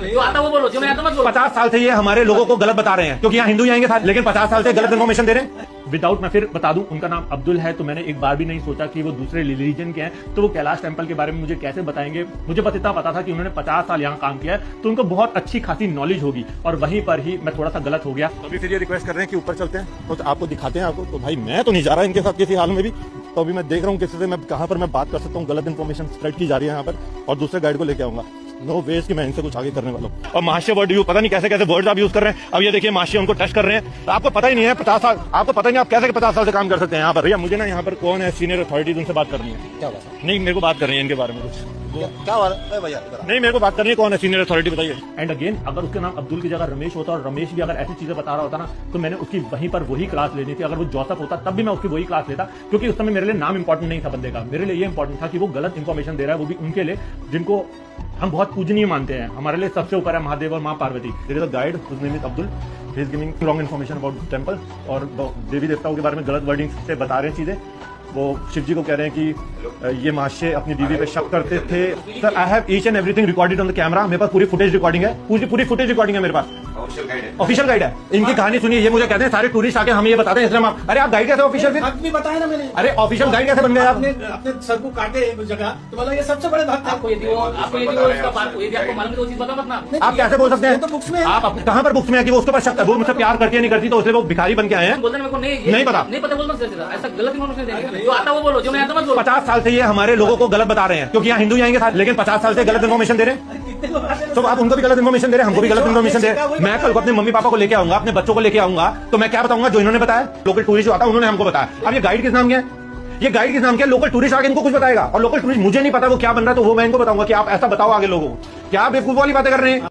जो आता वो बोलो, जो नहीं आता मत बोलो। 50 साल से ये हमारे लोगों को गलत बता रहे हैं, क्योंकि यहाँ हिंदू ही आएंगे साथ, लेकिन 50 साल से गलत इन्फॉर्मेशन दे रहे हैं। विदाउट मैं फिर बता दूं, उनका नाम अब्दुल है, तो मैंने एक बार भी नहीं सोचा कि वो दूसरे रिलीजन के हैं, तो वो कैलाश टेम्पल के बारे में मुझे कैसे बताएंगे। मुझे बस इतना पता था कि उन्होंने 50 साल यहाँ काम किया है, तो उनको बहुत अच्छी खासी नॉलेज होगी, और वहीं पर ही मैं थोड़ा सा गलत हो गया। अभी फिर ये रिक्वेस्ट कर रहे हैं कि ऊपर चलते हैं तो आपको दिखाते हैं आपको। तो भाई मैं तो नहीं जा रहा इनके साथ किसी हाल में भी, तो अभी मैं देख रहा हूँ किसी से मैं कहाँ पर मैं बात कर सकता हूँ। गलत इन्फॉर्मेशन स्प्रेड की जा रही है यहाँ पर, और दूसरे गाइड को लेके आऊंगा। नो वेज कि मैं इनसे कुछ आगे करने वाला हूँ। और महाशय वर्ड यू पता नहीं कैसे कैसे वर्ड्स आप यूज कर रहे हैं। अब ये देखिए महाशय उनको टच कर रहे हैं, तो आपको पता ही नहीं है 50 साल, आपको पता नहीं आप कैसे 50 साल से काम कर सकते हैं यहाँ पर। भैया मुझे ना यहाँ पर कौन है सीनियर अथॉरिटीज, उनसे बात करनी है। क्या बात नहीं मेरे को बात करनी है इनके बारे में कुछ। क्या बात है भैया? नहीं मेरे को बात करनी है, कौन है सीनियर अथॉरिटी बताइए। एंड अगेन, अगर उसका नाम अब्दुल की जगह रमेश होता और रमेश भी अगर ऐसी चीजें बता रहा होता ना, तो मैंने उसकी वहीं पर वही क्लास लेनी थी। अगर वो जोसेफ होता तब भी मैं उसकी वही क्लास लेता, क्योंकि उस समय मेरे लिए नाम इंपॉर्टेंट नहीं था बंदे का। मेरे लिए ये इंपॉर्टेंट था कि वो गलत इंफॉर्मेशन दे रहा है, वो भी उनके लिए जिनको हम बहुत पूजनीय मानते हैं। हमारे लिए सबसे ऊपर है महादेव और माँ Parvati. There is a guide whose name is Abdul, he is giving wrong information about temple, और देवी देवताओं के बारे में गलत वर्डिंग से बता रहे हैं चीजें। वो शिव जी को कह रहे हैं कि ये महाशय अपनी बीवी पे शक करते थे। Sir I have each and everything recorded on the camera. मेरे पास पूरी फुटेज रिकॉर्डिंग है, पूरी फुटेज रिकॉर्डिंग है मेरे पास। ऑफिशियल गाइड है। इनकी कहानी सुनिए, ये मुझे कहते हैं सारे टूरिस्ट आके हमें ये बताते हैं, इसलिए आप अरे आप गाइड कैसे ऑफिशियल फिर? भी बताया ना मैंने। अरे ऑफिशियल गाइड कैसे बन गए आप? अपने सर को काटे एक जगह, तो बोला ये सबसे बड़े भक्त है। आपको यदि इसका बात यदि आपको मालूम है तो वो चीज बता मत ना। आप कैसे बोल सकते हैं? तो बुक्स में है। आप कहाँ पर बुक्स में है कि वो उसके ऊपर शक, वो मुझसे प्यार करती है नहीं करती, तो इसलिए वो भिखारी बन के आए हैं? बोलते मेरे को नहीं पता, नहीं पता बोलना सीधा, ऐसा गलत इन्फॉर्मेशन देंगे। जो आता वो बोलो, जो नहीं आता मत बोलो। 50 साल से ये हमारे लोगों को गलत बता रहे हैं, क्योंकि यहाँ हिंदू ही आएंगे साथ, लेकिन 50 साल से गलत इन्फॉर्मेशन दे रहे हैं। तो आप उनको भी गलत इन्फॉर्मेशन दे रहे हैं, हमको भी गलत इन्फॉर्मेशन दे रहे हैं। मैं कल को अपने मम्मी पापा को लेके आऊंगा, अपने बच्चों को लेके आऊंगा, तो मैं क्या बताऊंगा जो इन्होंने बताया? लोकल टूरिस्ट जो आता है उन्होंने हमको बताया। अब ये गाइड किस नाम के है? ये गाइड किस नाम के? लोकल टूरिस्ट आगे इनको कुछ बताएगा, और लोकल टूरिस्ट मुझे नहीं पता वो क्या बन रहा है, तो वो मैं इनको बताऊंगा कि आप ऐसा बताओ आगे लोगों को। क्या आप बेवकूफ वाली बातें कर रहे हैं?